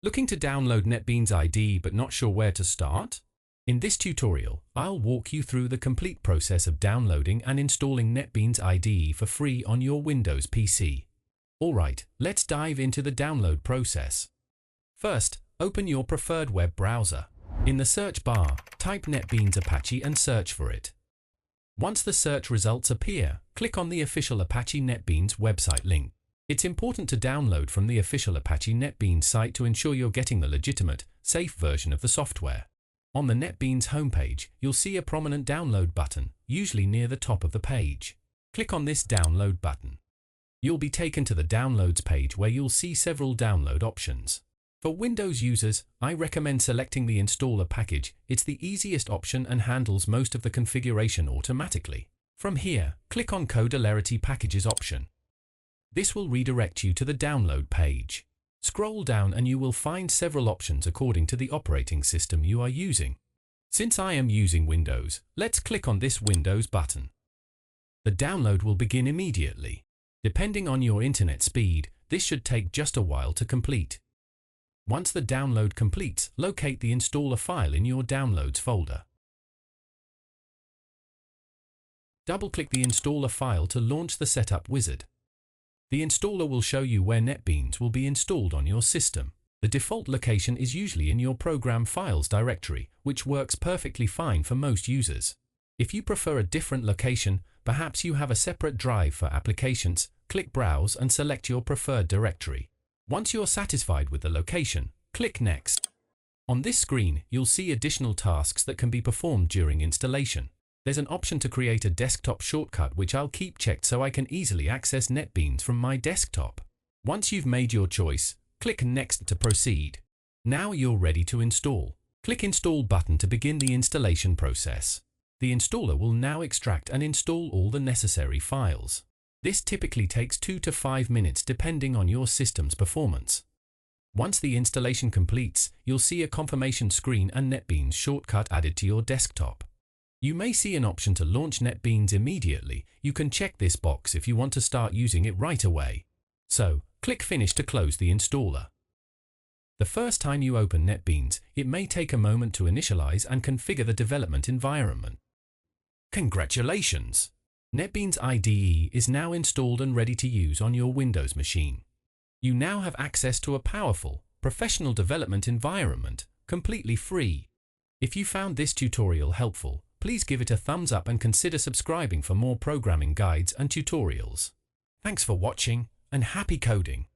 Looking to download NetBeans IDE but not sure where to start? In this tutorial, I'll walk you through the complete process of downloading and installing NetBeans IDE for free on your Windows PC. Alright, let's dive into the download process. First, open your preferred web browser. In the search bar, type NetBeans Apache and search for it. Once the search results appear, click on the official Apache NetBeans website link. It's important to download from the official Apache NetBeans site to ensure you're getting the legitimate, safe version of the software. On the NetBeans homepage, you'll see a prominent download button, usually near the top of the page. Click on this download button. You'll be taken to the downloads page where you'll see several download options. For Windows users, I recommend selecting the installer package. It's the easiest option and handles most of the configuration automatically. From here, click on Codelarity Packages option. This will redirect you to the download page. Scroll down and you will find several options according to the operating system you are using. Since I am using Windows, let's click on this Windows button. The download will begin immediately. Depending on your internet speed, this should take just a while to complete. Once the download completes, locate the installer file in your Downloads folder. Double-click the installer file to launch the setup wizard. The installer will show you where NetBeans will be installed on your system. The default location is usually in your Program Files directory, which works perfectly fine for most users. If you prefer a different location, perhaps you have a separate drive for applications, click Browse and select your preferred directory. Once you're satisfied with the location, click Next. On this screen, you'll see additional tasks that can be performed during installation. There's an option to create a desktop shortcut which I'll keep checked so I can easily access NetBeans from my desktop. Once you've made your choice, click Next to proceed. Now you're ready to install. Click Install button to begin the installation process. The installer will now extract and install all the necessary files. This typically takes 2 to 5 minutes depending on your system's performance. Once the installation completes, you'll see a confirmation screen and NetBeans shortcut added to your desktop. You may see an option to launch NetBeans immediately. You can check this box if you want to start using it right away. So, click Finish to close the installer. The first time you open NetBeans, it may take a moment to initialize and configure the development environment. Congratulations! NetBeans IDE is now installed and ready to use on your Windows machine. You now have access to a powerful, professional development environment, completely free. If you found this tutorial helpful, please give it a thumbs up and consider subscribing for more programming guides and tutorials. Thanks for watching, and happy coding!